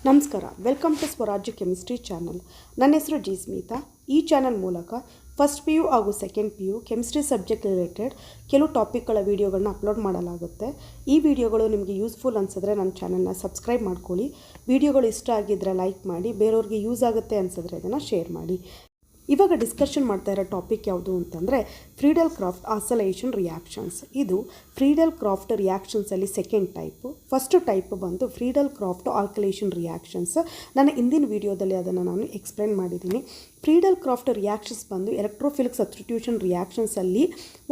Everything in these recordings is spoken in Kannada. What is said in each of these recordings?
ನಮಸ್ಕಾರ, ವೆಲ್ಕಮ್ ಟು ಸ್ವರಾಜ್ಯ ಕೆಮಿಸ್ಟ್ರಿ ಚಾನಲ್. ನನ್ನ ಹೆಸರು ಜಿ ಸ್ಮಿತಾ. ಈ ಚಾನಲ್ ಮೂಲಕ ಫಸ್ಟ್ ಪಿ ಯು ಹಾಗೂ second P U chemistry subject related ಕೆಲವು ಟಾಪಿಕ್ಗಳ ವೀಡಿಯೋಗಳನ್ನ ಅಪ್ಲೋಡ್ ಮಾಡಲಾಗುತ್ತೆ. ಈ ವಿಡಿಯೋಗಳು ನಿಮಗೆ ಯೂಸ್ಫುಲ್ ಅನಿಸಿದ್ರೆ ನನ್ನ ಚಾನಲ್ನ ಸಬ್ಸ್ಕ್ರೈಬ್ ಮಾಡ್ಕೊಳ್ಳಿ. ವಿಡಿಯೋಗಳು ಇಷ್ಟ ಆಗಿದ್ದರೆ ಲೈಕ್ ಮಾಡಿ, ಬೇರೆಯವ್ರಿಗೆ ಯೂಸ್ ಆಗುತ್ತೆ ಅನಿಸಿದ್ರೆ ಅದನ್ನು ಶೇರ್ ಮಾಡಿ. ಇವಾಗ ಡಿಸ್ಕಷನ್ ಮಾಡ್ತಾ ಇರೋ ಟಾಪಿಕ್ ಯಾವುದು ಅಂತಂದರೆ ಫ್ರೀಡೆಲ್ ಕ್ರಾಫ್ಟ್ ಆಸಲೇಷನ್ ರಿಯಾಕ್ಷನ್ಸ್. ಇದು ಫ್ರೀಡೆಲ್ ಕ್ರಾಫ್ಟ್ ರಿಯಾಕ್ಷನ್ಸಲ್ಲಿ ಸೆಕೆಂಡ್ ಟೈಪು. ಫಸ್ಟ್ ಟೈಪ್ ಬಂದು ಫ್ರೀಡೆಲ್ ಕ್ರಾಫ್ಟ್ ಆಲ್ಕಲೇಷನ್ ರಿಯಾಕ್ಷನ್ಸ್. ನನ್ನ ಹಿಂದಿನ ವಿಡಿಯೋದಲ್ಲಿ ಅದನ್ನು ನಾನು ಎಕ್ಸ್ಪ್ಲೇನ್ ಮಾಡಿದ್ದೀನಿ. ಫ್ರೀಡೆಲ್ ಕ್ರಾಫ್ಟ್ ರಿಯಾಕ್ಷನ್ಸ್ ಬಂದು ಎಲೆಕ್ಟ್ರೋಫಿಲಿಕ್ ಸಬ್ಸ್ಟಿಟ್ಯೂಷನ್ ರಿಯಾಕ್ಷನ್ಸಲ್ಲಿ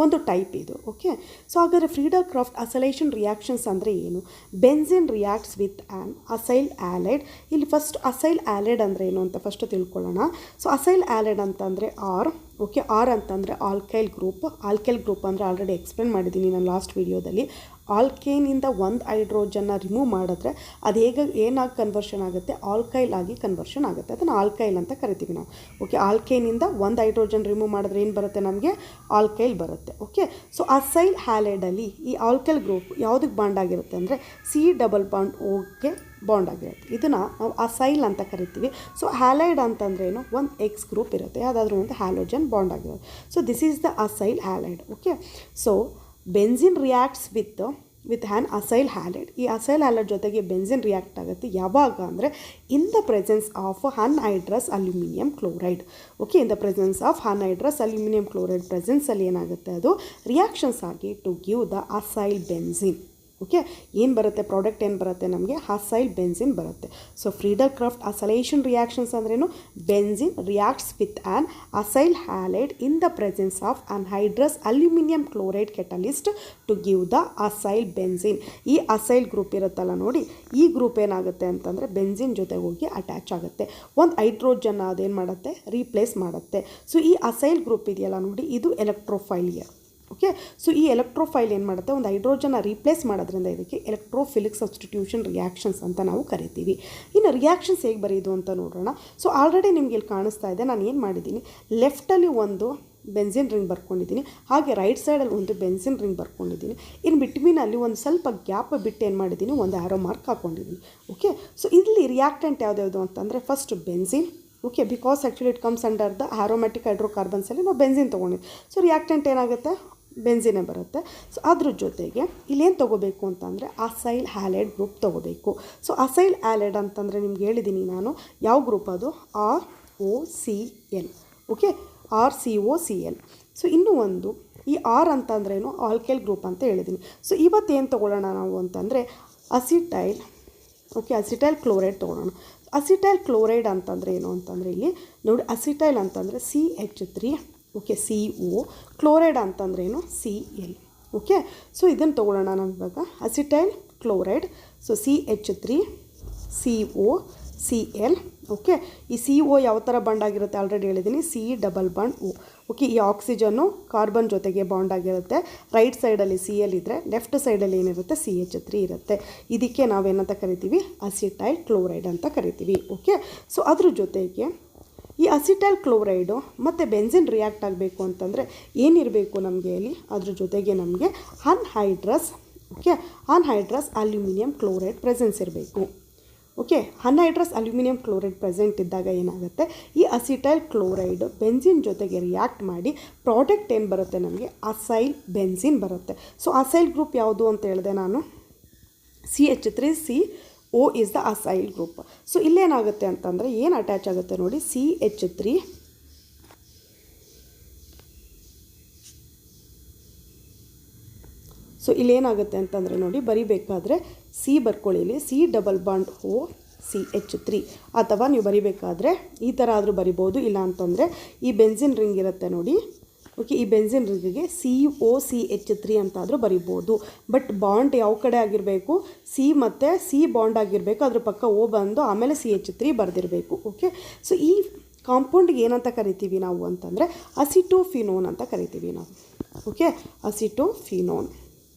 ಒಂದು ಟೈಪ್ ಇದು. ಓಕೆ, ಸೊ ಹಾಗಾದರೆ ಫ್ರೀಡೆಲ್ ಕ್ರಾಫ್ಟ್ ಅಸೈಲೇಷನ್ ರಿಯಾಕ್ಷನ್ಸ್ ಅಂದರೆ ಏನು? Benzene reacts with an acyl halide. ಇಲ್ಲಿ ಫಸ್ಟ್ ಅಸೈಲ್ ಆ್ಯಲೈಡ್ ಅಂದರೆ ಏನು ಅಂತ ಫಸ್ಟ್ ತಿಳ್ಕೊಳ್ಳೋಣ. ಸೊ ಅಸೈಲ್ ಆ್ಯಲೈಡ್ ಅಂತಂದರೆ ಆರ್. ಓಕೆ, ಆರ್ ಅಂತಂದರೆ ಆಲ್ಕೈಲ್ ಗ್ರೂಪ್. ಆಲ್ಕೈಲ್ ಗ್ರೂಪ್ ಅಂದರೆ ಆಲ್ರೆಡಿ ಎಕ್ಸ್ಪ್ಲೇನ್ ಮಾಡಿದ್ದೀನಿ ನಾನು ಲಾಸ್ಟ್ ವಿಡಿಯೋದಲ್ಲಿ. ಆಲ್ಕೇನಿಂದ ಒಂದು ಹೈಡ್ರೋಜನ್ನ ರಿಮೂವ್ ಮಾಡಿದ್ರೆ ಅದು ಏನಾಗಿ ಕನ್ವರ್ಷನ್ ಆಗುತ್ತೆ? ಆಲ್ಕೈಲ್ ಆಗಿ ಕನ್ವರ್ಷನ್ ಆಗುತ್ತೆ. ಅದನ್ನು ಆಲ್ಕೈಲ್ ಅಂತ ಕರಿತೀವಿ ನಾವು. ಓಕೆ, ಆಲ್ಕೇನಿಂದ ಒಂದು ಹೈಡ್ರೋಜನ್ ರಿಮೂವ್ ಮಾಡಿದ್ರೆ ಏನು ಬರುತ್ತೆ? ನಮಗೆ ಆಲ್ಕೈಲ್ ಬರುತ್ತೆ. ಓಕೆ, ಸೊ ಅಸೈಲ್ ಹ್ಯಾಲೈಡಲ್ಲಿ ಈ ಆಲ್ಕೈಲ್ ಗ್ರೂಪ್ ಯಾವುದಕ್ಕೆ ಬಾಂಡ್ ಆಗಿರುತ್ತೆ ಅಂದರೆ C++ ಬಾಂಡ್ ಆಗಿರುತ್ತೆ. ಇದನ್ನು ನಾವು ಅಸೈಲ್ ಅಂತ ಕರಿತೀವಿ. ಸೊ ಹ್ಯಾಲೈಡ್ ಅಂತಂದ್ರೇನು? ಒಂದು ಎಕ್ಸ್ ಗ್ರೂಪ್ ಇರುತ್ತೆ, ಯಾವುದಾದ್ರೂ ಒಂದು ಹ್ಯಾಲೋಜನ್ ಬಾಂಡ್ ಆಗಿರುತ್ತೆ. So this is the acyl halide. Okay, so benzene reacts with an acyl halide. ಈ ಅಸೈಲ್ ಹ್ಯಾಲೈಡ್ ಜೊತೆಗೆ ಬೆನ್ಸಿನ್ ರಿಯಾಕ್ಟ್ ಆಗುತ್ತೆ ಯಾವಾಗ ಅಂದರೆ in the presence of anhydrous aluminium chloride. Okay, in the presence of anhydrous aluminium chloride ಪ್ರೆಸೆನ್ಸಲ್ಲಿ ಏನಾಗುತ್ತೆ? ಅದು ರಿಯಾಕ್ಷನ್ಸ್ ಆಗಿ to give the acyl benzene. Okay, ಏನು ಬರುತ್ತೆ? ಪ್ರಾಡಕ್ಟ್ ಏನು ಬರುತ್ತೆ ನಮಗೆ? ಅಸೈಲ್ ಬೆನ್ಸಿನ್ ಬರುತ್ತೆ. So Friedel Craft acylation reactions ಅಂದ್ರೇನು? Benzene reacts with an acyl halide in the presence of anhydrous aluminium chloride catalyst to give the acyl benzene. ಈ ಅಸೈಲ್ ಗ್ರೂಪ್ ಇರುತ್ತಲ್ಲ ನೋಡಿ, ಈ ಗ್ರೂಪ್ ಏನಾಗುತ್ತೆ ಅಂತಂದರೆ ಬೆನ್ಸಿನ್ ಜೊತೆ ಹೋಗಿ ಅಟ್ಯಾಚ್ ಆಗುತ್ತೆ. ಒಂದು ಹೈಡ್ರೋಜನ್ ಅದೇನು ಮಾಡುತ್ತೆ? ರೀಪ್ಲೇಸ್ ಮಾಡುತ್ತೆ. ಸೊ ಈ ಅಸೈಲ್ ಗ್ರೂಪ್ ಇದೆಯಲ್ಲ ನೋಡಿ, ಇದು ಎಲೆಕ್ಟ್ರೋಫೈಲಿಯರ್. ಓಕೆ, ಸೊ ಈ ಎಲೆಕ್ಟ್ರೋಫೈಲ್ ಏನು ಮಾಡುತ್ತೆ? ಒಂದು ಹೈಡ್ರೋಜನ್ನ ರೀಪ್ಲೇಸ್ ಮಾಡೋದ್ರಿಂದ ಇದಕ್ಕೆ ಎಲೆಕ್ಟ್ರೋಫಿಲಿಕ್ ಸಬ್ಸ್ಟಿಟ್ಯೂಷನ್ ರಿಯಾಕ್ಷನ್ಸ್ ಅಂತ ನಾವು ಕರಿತೀವಿ. ಇನ್ನು ರಿಯಾಕ್ಷನ್ಸ್ ಹೇಗೆ ಬರೆಯೋದು ಅಂತ ನೋಡೋಣ. ಸೊ ಆಲ್ರೆಡಿ ನಿಮಗೆ ಇಲ್ಲಿ ಕಾಣಿಸ್ತಾ ಇದೆ, ನಾನು ಏನು ಮಾಡಿದ್ದೀನಿ, ಲೆಫ್ಟಲ್ಲಿ ಒಂದು ಬೆನ್ಸಿನ್ ರಿಂಗ್ ಬರ್ಕೊಂಡಿದ್ದೀನಿ, ಹಾಗೆ ರೈಟ್ ಸೈಡಲ್ಲಿ ಒಂದು ಬೆನ್ಸಿನ್ ರಿಂಗ್ ಬರ್ಕೊಂಡಿದ್ದೀನಿ. ಇನ್ನು ಬಿಟ್ವೀನಲ್ಲಿ ಒಂದು ಸ್ವಲ್ಪ ಗ್ಯಾಪ್ ಬಿಟ್ಟು ಏನು ಮಾಡಿದ್ದೀನಿ, ಒಂದು ಆರೋ ಮಾರ್ಕ್ ಹಾಕ್ಕೊಂಡಿದ್ದೀನಿ. ಓಕೆ, ಸೊ ಇಲ್ಲಿ ರಿಯಾಕ್ಟೆಂಟ್ ಯಾವ್ದ್ಯಾವುದು ಅಂತಂದರೆ first benzene. Okay, because actually it comes under the aromatic ಹೈಡ್ರೋಕಾರ್ಬನ್ಸಲ್ಲಿ ನಾವು ಬೆನ್ಸಿನ್ ತೊಗೊಂಡಿದ್ವಿ. ಸೊ ರಿಯಾಕ್ಟೆಂಟ್ ಏನಾಗುತ್ತೆ? ಬೆನ್ಸಿನೇ ಬರುತ್ತೆ. ಸೊ ಅದ್ರ ಜೊತೆಗೆ ಇಲ್ಲೇನು ತೊಗೋಬೇಕು ಅಂತಂದರೆ ಅಸೈಲ್ ಹ್ಯಾಲೈಡ್ ಗ್ರೂಪ್ ತೊಗೋಬೇಕು. ಸೊ ಅಸೈಲ್ ಹ್ಯಾಲೈಡ್ ಅಂತಂದರೆ ನಿಮ್ಗೆ ಹೇಳಿದ್ದೀನಿ ನಾನು ಯಾವ ಗ್ರೂಪ್ ಅದು? ROCl. Okay, RCOCl. ಸೊ ಇನ್ನೂ ಒಂದು ಈ ಆರ್ ಅಂತಂದ್ರೇನು? ಆಲ್ಕೈಲ್ ಗ್ರೂಪ್ ಅಂತ ಹೇಳಿದ್ದೀನಿ. ಸೊ ಇವತ್ತೇನು ತೊಗೊಳ್ಳೋಣ ನಾವು ಅಂತಂದರೆ ಅಸಿಟೈಲ್. ಓಕೆ, ಅಸಿಟೈಲ್ ಕ್ಲೋರೈಡ್ ತೊಗೊಳ್ಳೋಣ. ಅಸಿಟೈಲ್ ಕ್ಲೋರೈಡ್ ಅಂತಂದರೆ ಏನು ಅಂತಂದರೆ ಇಲ್ಲಿ ನೋಡಿ, ಅಸಿಟೈಲ್ ಅಂತಂದರೆ CH3. Okay, CO. ಕ್ಲೋರೈಡ್ ಅಂತಂದ್ರೇನು? Cl. ಓಕೆ, ಸೊ ಇದನ್ನು ತೊಗೊಳ್ಳೋಣ ನಾವು ಇವಾಗ. Acetyl chloride, so CH3 CO Cl. Okay, ಈ CO ಯಾವ ಥರ ಬಾಂಡ್ ಆಗಿರುತ್ತೆ ಆಲ್ರೆಡಿ ಹೇಳಿದ್ದೀನಿ, C++O. ಓಕೆ, ಈ ಆಕ್ಸಿಜನ್ನು ಕಾರ್ಬನ್ ಜೊತೆಗೆ ಬಾಂಡ್ ಆಗಿರುತ್ತೆ. ರೈಟ್ ಸೈಡಲ್ಲಿ Cl ಇದ್ದರೆ ಲೆಫ್ಟ್ ಸೈಡಲ್ಲಿ ಏನಿರುತ್ತೆ? CH3 ಇರುತ್ತೆ. ಇದಕ್ಕೆ ನಾವೇನಂತ ಕರಿತೀವಿ? ಅಸಿಟೈಲ್ ಕ್ಲೋರೈಡ್ ಅಂತ ಕರಿತೀವಿ. ಓಕೆ, ಸೊ ಅದ್ರ ಜೊತೆಗೆ ಈ ಅಸಿಟೈಲ್ ಕ್ಲೋರೈಡು ಮತ್ತು ಬೆನ್ಸಿನ್ ರಿಯಾಕ್ಟ್ ಆಗಬೇಕು ಅಂತಂದರೆ ಏನಿರಬೇಕು ನಮಗೆ ಇಲ್ಲಿ? ಅದ್ರ ಜೊತೆಗೆ ನಮಗೆ anhydrous. Okay, anhydrous aluminium chloride presence ಇರಬೇಕು. Okay, anhydrous aluminium chloride present ಇದ್ದಾಗ ಏನಾಗುತ್ತೆ? ಈ ಅಸಿಟೈಲ್ ಕ್ಲೋರೈಡ್ ಬೆನ್ಸಿನ್ ಜೊತೆಗೆ ರಿಯಾಕ್ಟ್ ಮಾಡಿ ಪ್ರಾಡಕ್ಟ್ ಏನು ಬರುತ್ತೆ ನಮಗೆ? ಅಸೈಲ್ ಬೆನ್ಸಿನ್ ಬರುತ್ತೆ. ಸೊ ಅಸೈಲ್ ಗ್ರೂಪ್ ಯಾವುದು ಅಂತ ಹೇಳಿದೆ ನಾನು? CH3CO is the acyl group. So ಇಲ್ಲೇನಾಗುತ್ತೆ ಅಂತಂದರೆ ಏನು ಅಟ್ಯಾಚ್ ಆಗುತ್ತೆ ನೋಡಿ, CH3. ಸೊ ಇಲ್ಲೇನಾಗುತ್ತೆ ಅಂತಂದರೆ ನೋಡಿ, ಬರಿಬೇಕಾದ್ರೆ C ಬರ್ಕೊಳ್ಳಿ, ಇಲ್ಲಿ C++O CH3. ಅಥವಾ ನೀವು ಬರಿಬೇಕಾದ್ರೆ ಈ ಥರ ಆದರೂ ಬರಿಬೋದು. ಇಲ್ಲ ಅಂತಂದರೆ ಈ ಬೆನ್ಸಿನ್ ರಿಂಗ್ ಇರುತ್ತೆ ನೋಡಿ. ಓಕೆ, ಈ ಬೆನ್ಸಿನ್ ರಿಂಗಿಗೆ COCH3 ಅಂತಾದರೂ ಬರಿಬೋದು. ಬಟ್ ಬಾಂಡ್ ಯಾವ ಕಡೆ ಆಗಿರಬೇಕು? C ಮತ್ತು C ಬಾಂಡ್ ಆಗಿರಬೇಕು, ಅದ್ರ ಪಕ್ಕ O ಬಂದು ಆಮೇಲೆ CH3 ಬರೆದಿರಬೇಕು. ಓಕೆ, ಸೊ ಈ ಕಾಂಪೌಂಡ್ಗೆ ಏನಂತ ಕರಿತೀವಿ ನಾವು ಅಂತಂದರೆ ಅಸಿಟೋಫಿನೋನ್ ಅಂತ ಕರಿತೀವಿ ನಾವು. Okay, acetophenone.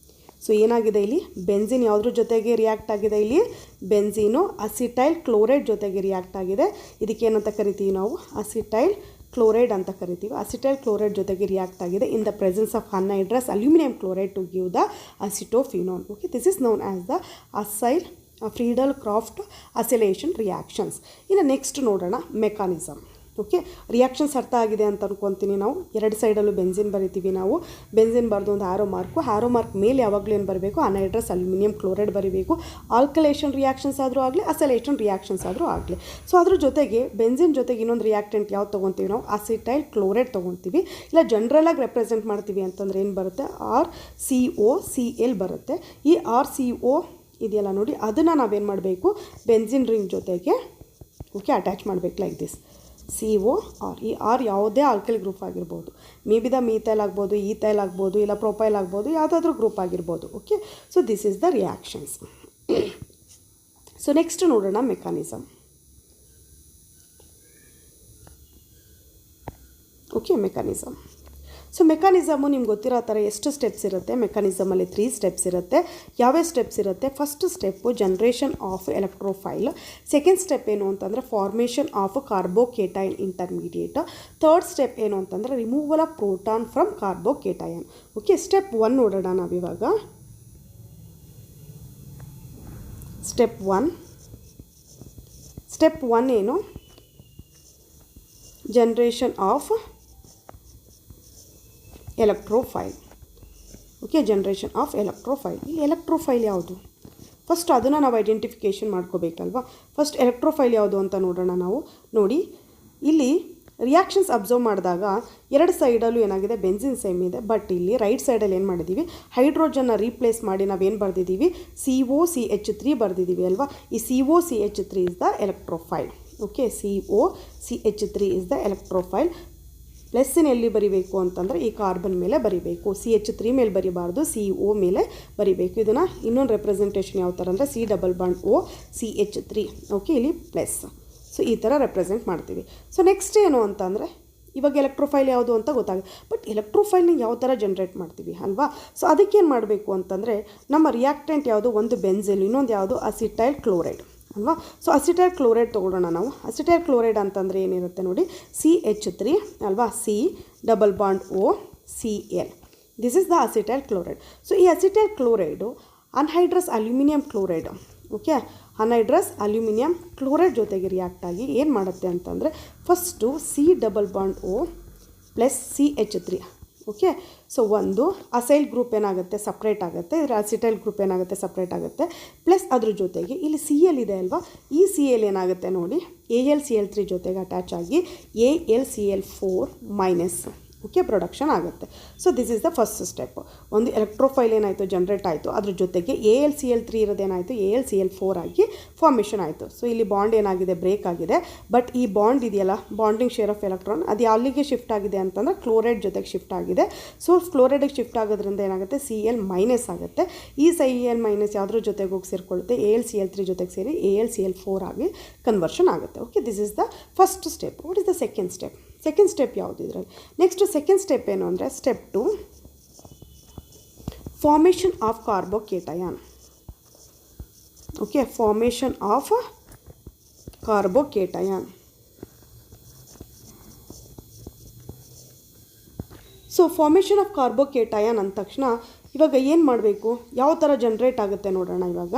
ಸೊ ಏನಾಗಿದೆ ಇಲ್ಲಿ? ಬೆನ್ಸಿನ್ ಯಾವುದ್ರ ಜೊತೆಗೆ ರಿಯಾಕ್ಟ್ ಆಗಿದೆ? ಇಲ್ಲಿ ಬೆನ್ಸಿನು ಅಸಿಟೈಲ್ ಕ್ಲೋರೈಡ್ ಜೊತೆಗೆ ರಿಯಾಕ್ಟ್ ಆಗಿದೆ. ಇದಕ್ಕೆ ಏನಂತ ಕರಿತೀವಿ ನಾವು? ಅಸಿಟೈಲ್ ಕ್ಲೋರೈಡ್ ಅಂತ ಕರಿತೀವಿ. ಅಸಿಟೈಲ್ ಕ್ಲೋರೈಡ್ ಜೊತೆಗೆ ರಿಯಾಕ್ಟ್ ಆಗಿದೆ in the presence of anhydrous aluminium chloride to give the acetophenone. Okay, this is known as the acyl Friedel Craft acylation reactions. ಇನ್ನು ನೆಕ್ಸ್ಟ್ ನೋಡೋಣ ಮೆಕಾನಿಸಮ್. ಓಕೆ, ರಿಯಾಕ್ಷನ್ಸ್ ಅರ್ಥ ಆಗಿದೆ ಅಂತ ಅನ್ಕೊತೀನಿ. ನಾವು ಎರಡು ಸೈಡಲ್ಲೂ ಬೆಂಜಿನ್ ಬರಿತೀವಿ. ನಾವು ಬೆಂಜಿನ್ ಬರೆದು ಒಂದು ಹ್ಯಾರೋ ಮಾರ್ಕ್ ಮೇಲೆ ಯಾವಾಗಲೂ ಏನು ಬರಬೇಕು, ಅನೈಡ್ರಸ್ ಅಲ್ಯೂಮಿನಿಯಂ ಕ್ಲೋರೈಡ್ ಬರೀಬೇಕು. ಆಲ್ಕಲೇಷನ್ ರಿಯಾಕ್ಷನ್ಸ್ ಆದರೂ ಆಗಲಿ, ಅಸಲೇಷನ್ ರಿಯಾಕ್ಷನ್ಸ್ ಆದರೂ ಆಗಲಿ. ಸೊ ಅದ್ರ ಜೊತೆಗೆ ಬೆಂಜಿನ್ ಜೊತೆಗೆ ಇನ್ನೊಂದು ರಿಯಾಕ್ಟೆಂಟ್ ಯಾವ್ದು ತೊಗೊತೀವಿ ನಾವು, ಅಸಿಟೈಲ್ ಕ್ಲೋರೈಡ್ ತೊಗೊತೀವಿ. ಇಲ್ಲ ಜನರಲಾಗಿ ರೆಪ್ರೆಸೆಂಟ್ ಮಾಡ್ತೀವಿ ಅಂತಂದರೆ ಏನು ಬರುತ್ತೆ, RCOCl ಬರುತ್ತೆ. ಈ RCO ಇದೆಯಲ್ಲ ನೋಡಿ, ಅದನ್ನು ನಾವೇನು ಮಾಡಬೇಕು, ಬೆಂಜಿನ್ ರಿಂಗ್ ಜೊತೆಗೆ ಓಕೆ ಅಟ್ಯಾಚ್ ಮಾಡಬೇಕು ಲೈಕ್ ದಿಸ್. COR, ಈ ಆರ್ ಯಾವುದೇ ಆಲ್ಕಲಿ ಗ್ರೂಪ್ ಆಗಿರ್ಬೋದು, ಮೇ ಬಿ ದ ಮೀಥೈಲ್ ಆಗ್ಬೋದು, ಈಥೈಲ್ ಆಗ್ಬೋದು, ಇಲ್ಲ ಪ್ರೊಪೈಲ್ ಆಗ್ಬೋದು, ಯಾವುದಾದ್ರೂ ಗ್ರೂಪ್ ಆಗಿರ್ಬೋದು. Okay, so this is the reactions. So next ನೋಡೋಣ ಮೆಕಾನಿಸಮ್. Okay, mechanism. ಸೊ ಮೆಕಾನಿಸಮು ನಿಮ್ಗೆ ಗೊತ್ತಿರೋ ಥರ ಎಷ್ಟು ಸ್ಟೆಪ್ಸ್ ಇರುತ್ತೆ, ಮೆಕಾನಿಸಮಲ್ಲಿ 3 ಸ್ಟೆಪ್ಸ್ ಇರುತ್ತೆ. ಯಾವ್ಯಾವ ಸ್ಟೆಪ್ಸ್ ಇರುತ್ತೆ, first step generation of electrophile. Second step ಏನು ಅಂತಂದರೆ formation of carbocation intermediate. Third step ಏನು ಅಂತಂದರೆ removal of proton from carbocation. Okay, step 1 ನೋಡೋಣ ನಾವಿವಾಗ. ಸ್ಟೆಪ್ 1 ಏನು, generation of electrophile. Okay, generation of electrophile. ಈ ಎಲೆಕ್ಟ್ರೋಫೈಲ್ ಯಾವುದು, ಫಸ್ಟ್ ಅದನ್ನು ನಾವು ಐಡೆಂಟಿಫಿಕೇಷನ್ ಮಾಡ್ಕೋಬೇಕಲ್ವಾ. ಫಸ್ಟ್ ಎಲೆಕ್ಟ್ರೋಫೈಲ್ ಯಾವುದು ಅಂತ ನೋಡೋಣ ನಾವು. ನೋಡಿ, ಇಲ್ಲಿ ರಿಯಾಕ್ಷನ್ಸ್ ಅಬ್ಸರ್ವ್ ಮಾಡಿದಾಗ ಎರಡು ಸೈಡಲ್ಲೂ ಏನಾಗಿದೆ, ಬೆಂಜಿನ್ ಸೇಮ್ ಇದೆ. ಬಟ್ ಇಲ್ಲಿ ರೈಟ್ ಸೈಡಲ್ಲಿ ಏನು ಮಾಡಿದ್ದೀವಿ, ಹೈಡ್ರೋಜನ್ನ ರೀಪ್ಲೇಸ್ ಮಾಡಿ ನಾವೇನು ಬರೆದಿದ್ದೀವಿ, COCH3 ಬರೆದಿದ್ದೀವಿ ಅಲ್ವಾ. ಈ COCH3 is the electrophile. Okay, COCH3 is the electrophile. ಪ್ಲಸ್ಸಿನ ಎಲ್ಲಿ ಬರಿಬೇಕು ಅಂತಂದರೆ ಈ ಕಾರ್ಬನ್ ಮೇಲೆ ಬರಿಬೇಕು. CH3 ಮೇಲೆ ಬರಿಬಾರ್ದು, CO ಮೇಲೆ ಬರಿಬೇಕು. ಇದನ್ನು ಇನ್ನೊಂದು ರೆಪ್ರೆಸೆಂಟೇಷನ್ ಯಾವ ಥರ ಅಂದರೆ C+CH3. ಓಕೆ, ಇಲ್ಲಿ ಪ್ಲಸ್. ಸೊ ಈ ಥರ ರೆಪ್ರೆಸೆಂಟ್ ಮಾಡ್ತೀವಿ. ಸೊ ನೆಕ್ಸ್ಟ್ ಏನು ಅಂತಂದರೆ ಇವಾಗ ಎಲೆಕ್ಟ್ರೋಫೈಲ್ ಯಾವುದು ಅಂತ ಗೊತ್ತಾಗುತ್ತೆ. ಬಟ್ ಎಲೆಕ್ಟ್ರೋಫೈಲ್ನ ಯಾವ ಥರ ಜನ್ರೇಟ್ ಮಾಡ್ತೀವಿ ಅಲ್ವಾ. ಸೊ ಅದಕ್ಕೇನು ಮಾಡಬೇಕು ಅಂತಂದರೆ ನಮ್ಮ ರಿಯಾಕ್ಟೆಂಟ್ ಯಾವುದು, ಒಂದು ಬೆಂಜಿಲ್, ಇನ್ನೊಂದು ಯಾವುದು ಅಸಿಟೈಲ್ ಕ್ಲೋರೈಡ್ ಅಲ್ವಾ. ಸೊ ಅಸಿಟೈಲ್ ಕ್ಲೋರೈಡ್ ತೊಗೊಳ್ಳೋಣ ನಾವು. ಅಸಿಟೈಲ್ ಕ್ಲೋರೈಡ್ ಅಂತಂದರೆ ಏನಿರುತ್ತೆ ನೋಡಿ, CH3 ಅಲ್ವಾ, C+OCl. This is the acetyl chloride. So ಈ acetyl chloride anhydrous aluminium chloride, okay, anhydrous aluminium chloride ಜೊತೆಗೆ ರಿಯಾಕ್ಟ್ ಆಗಿ ಏನು ಮಾಡುತ್ತೆ ಅಂತಂದರೆ first C+O plus CH3. Okay, so ಒಂದು ಅಸೈಲ್ ಗ್ರೂಪ್ ಏನಾಗುತ್ತೆ, ಸಪ್ರೇಟ್ ಆಗುತ್ತೆ. ಇದರ ಅಸಿಟೈಲ್ ಗ್ರೂಪ್ ಏನಾಗುತ್ತೆ, ಸಪ್ರೇಟ್ ಆಗುತ್ತೆ. ಪ್ಲಸ್ ಅದ್ರ ಜೊತೆಗೆ ಇಲ್ಲಿ Cl ಇದೆ ಅಲ್ವಾ, ಈ Cl ಏನಾಗುತ್ತೆ ನೋಡಿ, AlCl3 ಜೊತೆಗೆ ಅಟ್ಯಾಚ್ ಆಗಿ AlCl4- ಓಕೆ ಪ್ರೊಡಕ್ಷನ್ ಆಗುತ್ತೆ. So this is the first step. ಒಂದು ಎಲೆಕ್ಟ್ರೋಫೈಲ್ ಏನಾಯಿತು, ಜನ್ರೇಟ್ ಆಯಿತು. ಅದ್ರ ಜೊತೆಗೆ AlCl3 ಇರೋದೇನಾಯಿತು, AlCl4 ಆಗಿ ಫಾರ್ಮೇಷನ್ ಆಯಿತು. ಸೊ ಇಲ್ಲಿ ಬಾಂಡ್ ಏನಾಗಿದೆ, ಬ್ರೇಕ್ ಆಗಿದೆ. ಬಟ್ ಈ ಬಾಂಡ್ ಇದೆಯಲ್ಲ, ಬಾಂಡಿಂಗ್ ಶೇರ್ ಆಫ್ ಎಲೆಕ್ಟ್ರಾನ್, ಅದು ಯಾಲ್ಲಿಗೆ ಶಿಫ್ಟ್ ಆಗಿದೆ ಅಂತಂದರೆ ಕ್ಲೋರೈಡ್ ಜೊತೆಗೆ ಶಿಫ್ಟ್ ಆಗಿದೆ. ಸೊ ಕ್ಲೋರೈಡಿಗೆ ಶಿಫ್ಟ್ ಆಗೋದ್ರಿಂದ ಏನಾಗುತ್ತೆ, Cl- ಆಗುತ್ತೆ. ಈ Cl- ಯಾವುದ್ರ ಜೊತೆಗೆ ಹೋಗಿ ಸೇರಿಕೊಳ್ಳುತ್ತೆ, AlCl3 ಜೊತೆಗೆ ಸೇರಿ AlCl4 ಆಗಿ ಕನ್ವರ್ಷನ್ ಆಗುತ್ತೆ. Okay, this is the first step. What is the second step? Second step ಯಾವುದು ಇದರಲ್ಲಿ? ನೆಕ್ಸ್ಟ್ ಸೆಕೆಂಡ್ ಸ್ಟೆಪ್ ಏನು ಅಂದರೆ step 2, formation of carbocation. Okay, formation of carbocation. So formation of carbocation ಅಂದ ತಕ್ಷಣ ಇವಾಗ ಏನು ಮಾಡಬೇಕು, ಯಾವ ಥರ ಜನ್ರೇಟ್ ಆಗುತ್ತೆ ನೋಡೋಣ ಇವಾಗ.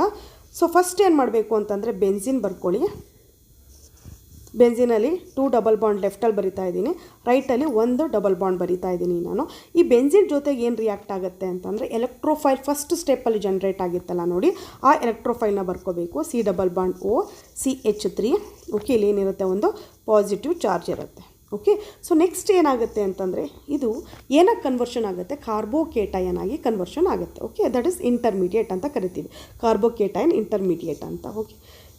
ಸೊ ಫಸ್ಟ್ ಏನು ಮಾಡಬೇಕು ಅಂತಂದರೆ ಬೆಂಜಿನ್ ಬರ್ಕೊಳ್ಳಿ. ಬೆಂಜಿನಲ್ಲಿ 2 ಡಬಲ್ ಬಾಂಡ್ ಲೆಫ್ಟಲ್ಲಿ ಬರಿತಾ ಇದ್ದೀನಿ, ರೈಟಲ್ಲಿ 1 ಡಬಲ್ ಬಾಂಡ್ ಬರಿತಾ ಇದ್ದೀನಿ ನಾನು. ಈ ಬೆಂಜಿನ್ ಜೊತೆಗೆ ಏನು ರಿಯಾಕ್ಟ್ ಆಗುತ್ತೆ ಅಂತಂದರೆ ಎಲೆಕ್ಟ್ರೋಫೈಲ್ ಫಸ್ಟ್ ಸ್ಟೆಪ್ಪಲ್ಲಿ ಜನ್ರೇಟ್ ಆಗಿತ್ತಲ್ಲ ನೋಡಿ, ಆ ಎಲೆಕ್ಟ್ರೋಫೈಲ್ನ ಬರ್ಕೋಬೇಕು. C+OCH3. ಓಕೆ, ಇಲ್ಲಿ ಏನಿರುತ್ತೆ, ಒಂದು ಪಾಸಿಟಿವ್ ಚಾರ್ಜ್ ಇರುತ್ತೆ. ಓಕೆ, ಸೊ ನೆಕ್ಸ್ಟ್ ಏನಾಗುತ್ತೆ ಅಂತಂದರೆ ಇದು ಏನಕ್ಕೆ ಕನ್ವರ್ಷನ್ ಆಗುತ್ತೆ, ಕಾರ್ಬೋಕೇಟಯನ್ ಆಗಿ ಕನ್ವರ್ಷನ್ ಆಗುತ್ತೆ. ಓಕೆ, ದಟ್ ಈಸ್ ಇಂಟರ್ಮೀಡಿಯೇಟ್ ಅಂತ ಕರಿತೀವಿ, ಕಾರ್ಬೋಕೇಟಯನ್ ಇಂಟರ್ಮೀಡಿಯೇಟ್ ಅಂತ. ಓಕೆ,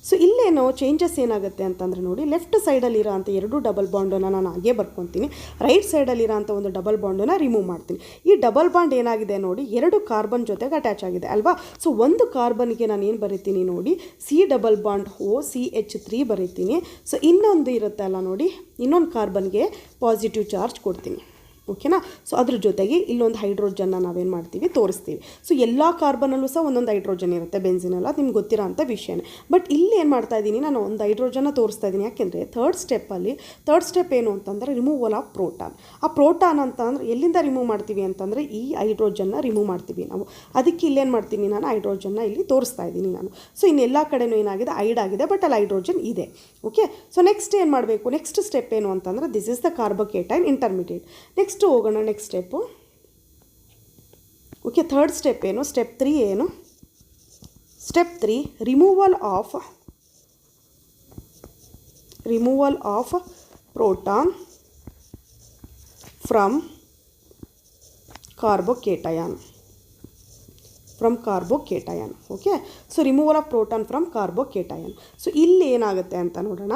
ಸೊ ಇಲ್ಲೇನೋ ಚೇಂಜಸ್ ಏನಾಗುತ್ತೆ ಅಂತಂದರೆ ನೋಡಿ, ಲೆಫ್ಟ್ ಸೈಡಲ್ಲಿರೋ ಅಂಥ 2 ಡಬಲ್ ಬಾಂಡನ್ನು ನಾನು ಹಾಗೆ ಬರ್ಕೊತೀನಿ. ರೈಟ್ ಸೈಡಲ್ಲಿರೋ ಅಂಥ ಒಂದು ಡಬಲ್ ಬಾಂಡನ್ನು ರಿಮೂವ್ ಮಾಡ್ತೀನಿ. ಈ ಡಬಲ್ ಬಾಂಡ್ ಏನಾಗಿದೆ ನೋಡಿ, 2 ಕಾರ್ಬನ್ ಜೊತೆಗೆ ಅಟ್ಯಾಚ್ ಆಗಿದೆ ಅಲ್ವಾ. ಸೊ ಒಂದು ಕಾರ್ಬನ್ಗೆ ನಾನು ಏನು ಬರಿತೀನಿ ನೋಡಿ, C+OCH3 ಬರಿತೀನಿ. ಸೊ ಇನ್ನೊಂದು ಇರುತ್ತೆ ಅಲ್ಲ ನೋಡಿ, ಇನ್ನೊಂದು ಕಾರ್ಬನ್ಗೆ ಪಾಸಿಟಿವ್ ಚಾರ್ಜ್ ಕೊಡ್ತೀನಿ. ಓಕೆನಾ. ಸೊ ಅದ್ರ ಜೊತೆಗೆ ಇಲ್ಲೊಂದು ಹೈಡ್ರೋಜನ್ನ ನಾವೇನು ಮಾಡ್ತೀವಿ ತೋರಿಸ್ತೀವಿ. ಸೊ ಎಲ್ಲ ಕಾರ್ಬನಲ್ಲೂ ಸಹ ಒಂದೊಂದು ಹೈಡ್ರೋಜನ್ ಇರುತ್ತೆ ಬೆನ್ಸಿನಲ್ಲ, ಅದು ನಿಮ್ಗೆ ಗೊತ್ತಿರೋ ಅಂಥ ವಿಷಯನೇ. ಬಟ್ ಇಲ್ಲಿ ಏನು ಮಾಡ್ತಾ ಇದ್ದೀನಿ, ನಾನು ಒಂದು ಹೈಡ್ರೋಜನ್ನ ತೋರಿಸ್ತಾ ಇದ್ದೀನಿ. ಯಾಕೆಂದರೆ ಥರ್ಡ್ ಸ್ಟೆಪ್ ಏನು ಅಂತಂದರೆ ರಿಮೂವಲ್ ಆಫ್ ಪ್ರೋಟಾನ್. ಆ ಪ್ರೋಟಾನ್ ಅಂತ ಅಂದರೆ ಎಲ್ಲಿಂದ ರಿಮೂವ್ ಮಾಡ್ತೀವಿ ಅಂತಂದರೆ ಈ ಹೈಡ್ರೋಜನ್ನ ರಿಮೂವ್ ಮಾಡ್ತೀವಿ ನಾವು. ಅದಕ್ಕೆ ಇಲ್ಲೇನು ಮಾಡ್ತೀನಿ, ನಾನು ಹೈಡ್ರೋಜನ್ನ ಇಲ್ಲಿ ತೋರಿಸ್ತಾ ಇದ್ದೀನಿ ನಾನು. ಸೊ ಇನ್ನೆಲ್ಲ ಕಡೆನೂ ಏನಾಗಿದೆ, ಐಡ್ ಆಗಿದೆ, ಬಟ್ ಅಲ್ಲಿ ಹೈಡ್ರೋಜನ್ ಇದೆ. ಓಕೆ. ಸೊ ನೆಕ್ಸ್ಟ್ ಏನು ಮಾಡಬೇಕು, ನೆಕ್ಸ್ಟ್ ಸ್ಟೆಪ್ ಏನು ಅಂತಂದರೆ this is the carbocation intermediate. Next ಹೋಗೋಣ next step. Okay, third step ಏನು, ಸ್ಟೆಪ್ 3 ಏನು, step 3 removal of proton from carbocation. Okay. So removal of proton from carbocation. So ಇಲ್ಲಿ ಏನಾಗುತ್ತೆ ಅಂತ ನೋಡೋಣ.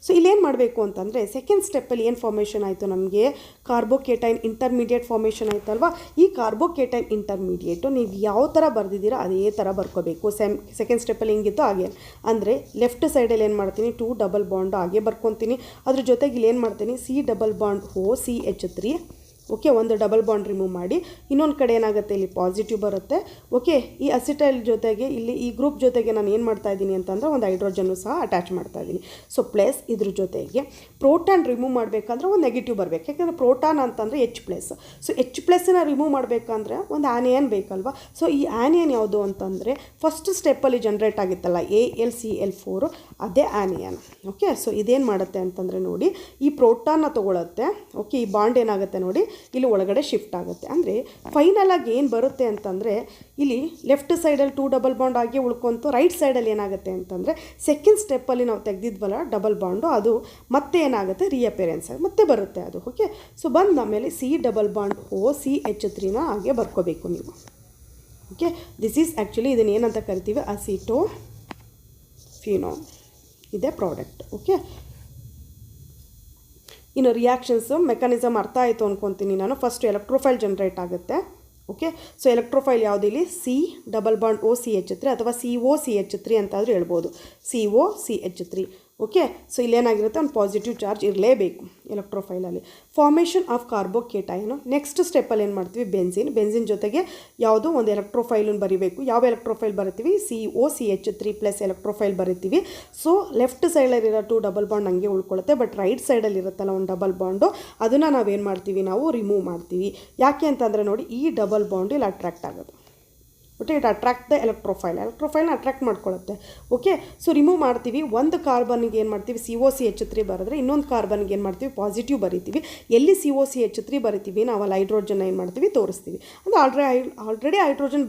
ಸೊ ಇಲ್ಲೇನು ಮಾಡಬೇಕು ಅಂತಂದರೆ ಸೆಕೆಂಡ್ ಸ್ಟೆಪ್ಪಲ್ಲಿ ಏನು ಫಾರ್ಮೇಷನ್ ಆಯಿತು, ನಮಗೆ ಕಾರ್ಬೋಕೇಟೈನ್ ಇಂಟರ್ಮೀಡಿಯೇಟ್ ಫಾರ್ಮೇಷನ್ ಆಯ್ತಲ್ವಾ. ಈ ಕಾರ್ಬೋಕೇಟೈನ್ ಇಂಟರ್ಮೀಡಿಯೇಟು ನೀವು ಯಾವ ಥರ ಬರೆದಿದ್ದೀರಾ ಅದೇ ಥರ ಬರ್ಕೋಬೇಕು. ಸೆಕೆಂಡ್ ಸ್ಟೆಪ್ಪಲ್ಲಿ ಹೆಂಗಿತ್ತು ಹಾಗೆ. ಅಂದರೆ ಲೆಫ್ಟ್ ಸೈಡಲ್ಲಿ ಏನು ಮಾಡ್ತೀನಿ, 2 ಡಬಲ್ ಬಾಂಡ್ ಹಾಗೆ ಬರ್ಕೊತೀನಿ. ಅದ್ರ ಜೊತೆಗೆ ಇಲ್ಲಿ ಏನು ಮಾಡ್ತೀನಿ, COCH3. ಓಕೆ, ಒಂದು ಡಬಲ್ ಬಾಂಡ್ ರಿಮೂವ್ ಮಾಡಿ. ಇನ್ನೊಂದು ಕಡೆ ಏನಾಗುತ್ತೆ, ಇಲ್ಲಿ ಪಾಸಿಟಿವ್ ಬರುತ್ತೆ. ಓಕೆ, ಈ ಅಸಿಟೈಲ್ ಜೊತೆಗೆ ಇಲ್ಲಿ ಈ ಗ್ರೂಪ್ ಜೊತೆಗೆ ನಾನು ಏನು ಮಾಡ್ತಾ ಇದ್ದೀನಿ ಅಂತಂದರೆ ಒಂದು ಹೈಡ್ರೋಜನ್ನು ಸಹ ಅಟ್ಯಾಚ್ ಮಾಡ್ತಾ ಇದ್ದೀನಿ. ಸೊ ಪ್ಲಸ್ ಇದ್ರ ಜೊತೆಗೆ ಪ್ರೋಟಾನ್ ರಿಮೂವ್ ಮಾಡಬೇಕಂದ್ರೆ ಒಂದು ನೆಗೆಟಿವ್ ಬರಬೇಕು. ಯಾಕೆಂದರೆ ಪ್ರೋಟಾನ್ ಅಂತಂದರೆ H+. ಸೊ H+ನ ರಿಮೂವ್ ಮಾಡಬೇಕಂದ್ರೆ ಒಂದು ಆನಿಯನ್ ಬೇಕಲ್ವಾ. ಸೊ ಈ ಆನಿಯನ್ ಯಾವುದು ಅಂತಂದರೆ ಫಸ್ಟ್ ಸ್ಟೆಪ್ಪಲ್ಲಿ ಜನ್ರೇಟ್ ಆಗಿತ್ತಲ್ಲ AlCl4, ಅದೇ ಆನಿಯನ್. ಓಕೆ. ಸೊ ಇದೇನು ಮಾಡುತ್ತೆ ಅಂತಂದರೆ ನೋಡಿ, ಈ ಪ್ರೋಟಾನ್ನ ತೊಗೊಳುತ್ತೆ. ಓಕೆ, ಈ ಬಾಂಡ್ ಏನಾಗುತ್ತೆ ನೋಡಿ, ಇಲ್ಲಿ ಒಳಗಡೆ ಶಿಫ್ಟ್ ಆಗುತ್ತೆ. ಅಂದರೆ ಫೈನಲ್ ಆಗಿ ಏನು ಬರುತ್ತೆ ಅಂತಂದರೆ ಇಲ್ಲಿ ಲೆಫ್ಟ್ ಸೈಡಲ್ಲಿ 2 ಡಬಲ್ ಬಾಂಡ್ ಆಗಿ ಉಳ್ಕೊಂತು. ರೈಟ್ ಸೈಡಲ್ಲಿ ಏನಾಗುತ್ತೆ ಅಂತಂದರೆ ಸೆಕೆಂಡ್ ಸ್ಟೆಪ್ಪಲ್ಲಿ ನಾವು ತೆಗೆದಿದ್ವಲ್ಲ ಡಬಲ್ ಬಾಂಡು, ಅದು ಮತ್ತೆ ಏನಾಗುತ್ತೆ, ರಿಅಪೇರೆನ್ಸ್ ಆಗಿ ಮತ್ತೆ ಬರುತ್ತೆ ಅದು. ಓಕೆ. ಸೊ ಬಂದ ಮೇಲೆ COCH3ನ ಹಾಗೆ ಬರ್ಕೋಬೇಕು ನೀವು. ಓಕೆ, ದಿಸ್ ಈಸ್ ಆ್ಯಕ್ಚುಲಿ ಇದನ್ನು ಏನಂತ ಕರಿತೀವಿ, ಅಸಿಟೋಫಿನೋಲ್. ಇದೇ ಪ್ರಾಡಕ್ಟ್. ಓಕೆ. ಇನ್ನು ರಿಯಾಕ್ಷನ್ಸು ಮೆಕ್ಯಾನಿಸಮ್ ಅರ್ಥ ಆಯಿತು ಅಂದ್ಕೊತೀನಿ ನಾನು. ಫಸ್ಟ್ ಎಲೆಕ್ಟ್ರೋಫೈಲ್ ಜನ್ರೇಟ್ ಆಗುತ್ತೆ. ಓಕೆ. ಸೊ ಎಲೆಕ್ಟ್ರೋಫೈಲ್ ಯಾವುದು ಇಲ್ಲಿ, COCH3 ಅಥವಾ COCH3 ಅಂತಾದರೂ ಹೇಳ್ಬೋದು, COCH3. ಓಕೆ. ಸೊ ಇಲ್ಲೇನಾಗಿರುತ್ತೆ, ಒಂದು ಪಾಸಿಟಿವ್ ಚಾರ್ಜ್ ಇರಲೇಬೇಕು ಎಲೆಕ್ಟ್ರೋಫೈಲಲ್ಲಿ. Formation of carbocation. ನೆಕ್ಸ್ಟ್ ಸ್ಟೆಪ್ಪಲ್ಲಿ ಏನು ಮಾಡ್ತೀವಿ, ಬೆನ್ಸಿನ್ ಜೊತೆಗೆ ಯಾವುದೋ ಒಂದು ಎಲೆಕ್ಟ್ರೋಫೈಲನ್ನು ಬರೀಬೇಕು. ಯಾವ ಎಲೆಕ್ಟ್ರೋಫೈಲ್ ಬರಿತೀವಿ, COCH3 ಪ್ಲಸ್ ಎಲೆಕ್ಟ್ರೋಫೈಲ್ ಬರಿತೀವಿ. ಸೊ ಲೆಫ್ಟ್ ಸೈಡಲ್ಲಿರೋ 2 ಡಬಲ್ ಬಾಂಡ್ ಹಂಗೆ ಉಳ್ಕೊಳ್ಳುತ್ತೆ. ಬಟ್ ರೈಟ್ ಸೈಡಲ್ಲಿ ಇರುತ್ತಲ್ಲ ಒಂದು ಡಬಲ್ ಬಾಂಡು, ಅದನ್ನು ನಾವೇನು ಮಾಡ್ತೀವಿ, ನಾವು ರಿಮೂವ್ ಮಾಡ್ತೀವಿ. ಯಾಕೆ ಅಂತಂದರೆ ನೋಡಿ, ಈ ಡಬಲ್ ಬಾಂಡ್ ಇಲ್ಲಿ ಅಟ್ರಾಕ್ಟ್ ಆಗೋದು. ಬಟ್ ಇಟ್ ಅಟ್ರಾಕ್ಟ್ ದ ಎಲೆಕ್ಟ್ರೋಫೈಲ್ನ ಅಟ್ರಾಕ್ಟ್ ಮಾಡ್ಕೊಳ್ಳುತ್ತೆ. ಓಕೆ. ಸೊ ರಿಮೂವ್ ಮಾಡ್ತೀವಿ. ಒಂದು ಕಾರ್ಬನ್ಗೆ ಏನು ಮಾಡ್ತೀವಿ, COCH3 ಬರೆದ್ರೆ ಇನ್ನೊಂದು ಕಾರ್ಬನ್ಗೆ ಏನು ಮಾಡ್ತೀವಿ, ಪಾಸಿಟಿವ್ ಬರಿತೀವಿ. ಎಲ್ಲಿ COCH3 ಬರಿತೀವಿ ನಾವು ಅಲ್ಲಿ ಹೈಡ್ರೋಜನ್ ಏನು ಮಾಡ್ತೀವಿ, ತೋರಿಸ್ತೀವಿ. ಅಂದರೆ ಆಲ್ರೆಡಿ ಹೈಡ್ರೋಜನ್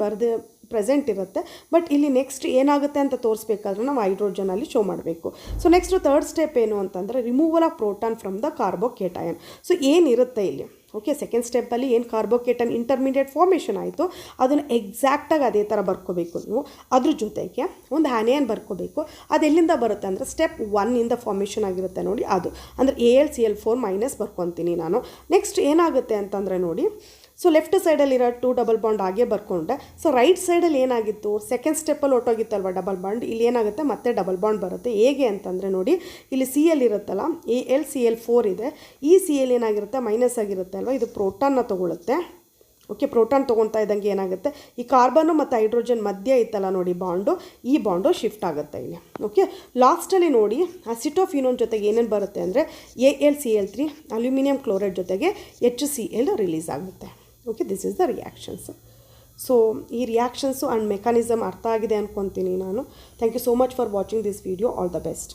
ಪ್ರೆಸೆಂಟ್ ಇರುತ್ತೆ. ಬಟ್ ಇಲ್ಲಿ ನೆಕ್ಸ್ಟ್ ಏನಾಗುತ್ತೆ ಅಂತ ತೋರಿಸ್ಬೇಕಾದ್ರೆ ನಾವು ಹೈಡ್ರೋಜನಲ್ಲಿ ಶೋ ಮಾಡಬೇಕು. ಸೊ ನೆಕ್ಸ್ಟ್ ಥರ್ಡ್ ಸ್ಟೆಪ್ ಏನು ಅಂತಂದರೆ removal of proton from the carbocation. So ಏನಿರುತ್ತೆ ಇಲ್ಲಿ, ಓಕೆ, ಸೆಕೆಂಡ್ ಸ್ಟೆಪ್ಪಲ್ಲಿ ಏನು ಕಾರ್ಬೋಕೇಟನ್ ಇಂಟರ್ಮೀಡಿಯೇಟ್ ಫಾರ್ಮೇಷನ್ ಆಯಿತು ಅದನ್ನು ಎಕ್ಸಾಕ್ಟಾಗಿ ಅದೇ ಥರ ಬರ್ಕೋಬೇಕು ನೀವು. ಅದ್ರ ಜೊತೆಗೆ ಒಂದು ಆನಿಯನ್ ಬರ್ಕೋಬೇಕು. ಅದೆಲ್ಲಿಂದ ಬರುತ್ತೆ ಅಂದರೆ ಸ್ಟೆಪ್ 1 ಫಾರ್ಮೇಷನ್ ಆಗಿರುತ್ತೆ ನೋಡಿ, ಅದು ಅಂದರೆ AlCl4- ಬರ್ಕೊತೀನಿ ನಾನು. ನೆಕ್ಸ್ಟ್ ಏನಾಗುತ್ತೆ ಅಂತಂದರೆ ನೋಡಿ, ಸೊ ಲೆಫ್ಟ್ ಸೈಡಲ್ಲಿರೋ 2 ಡಬಲ್ ಬಾಂಡ್ ಹಾಗೆ ಬರ್ಕೊಂಡೆ. ಸೊ ರೈಟ್ ಸೈಡಲ್ಲಿ ಏನಾಗಿತ್ತು, ಸೆಕೆಂಡ್ ಸ್ಟೆಪ್ಪಲ್ಲಿ ಹೊಟ್ಟೋಗಿತ್ತಲ್ವ ಡಬಲ್ ಬಾಂಡ್, ಇಲ್ಲಿ ಏನಾಗುತ್ತೆ ಮತ್ತೆ ಡಬಲ್ ಬಾಂಡ್ ಬರುತ್ತೆ. ಹೇಗೆ ಅಂತಂದರೆ ನೋಡಿ, ಇಲ್ಲಿ Cl ಇರುತ್ತಲ್ಲ, AlCl4 ಇದೆ. ಈ Cl ಏನಾಗಿರುತ್ತೆ, ಮೈನಸ್ ಆಗಿರುತ್ತೆ ಅಲ್ವ, ಇದು ಪ್ರೋಟಾನ್ನ ತೊಗೊಳುತ್ತೆ. ಓಕೆ, ಪ್ರೋಟಾನ್ ತೊಗೊಳ್ತಾ ಇದ್ದಂಗೆ ಏನಾಗುತ್ತೆ, ಈ ಕಾರ್ಬನ್ನು ಮತ್ತು ಹೈಡ್ರೋಜನ್ ಮಧ್ಯೆ ಇತ್ತಲ್ಲ ನೋಡಿ ಬಾಂಡು, ಈ ಬಾಂಡು ಶಿಫ್ಟ್ ಆಗುತ್ತೆ ಇಲ್ಲಿ. ಓಕೆ. ಲಾಸ್ಟಲ್ಲಿ ನೋಡಿ ಅಸಿಟೋಫಿನೋನ್ ಜೊತೆಗೆ ಏನೇನು ಬರುತ್ತೆ ಅಂದರೆ AlCl3 ಅಲ್ಯೂಮಿನಿಯಂ ಕ್ಲೋರೈಡ್ ಜೊತೆಗೆ HCl ರಿಲೀಸ್ ಆಗುತ್ತೆ. Okay, this is the reactions. So ಈ ರಿಯಾಕ್ಷನ್ಸು ಆ್ಯಂಡ್ ಮೆಕ್ಯಾನಿಸಮ್ ಅರ್ಥ ಆಗಿದೆ ಅಂದ್ಕೊತೀನಿ ನಾನು. Thank you so much for watching this video. All the best.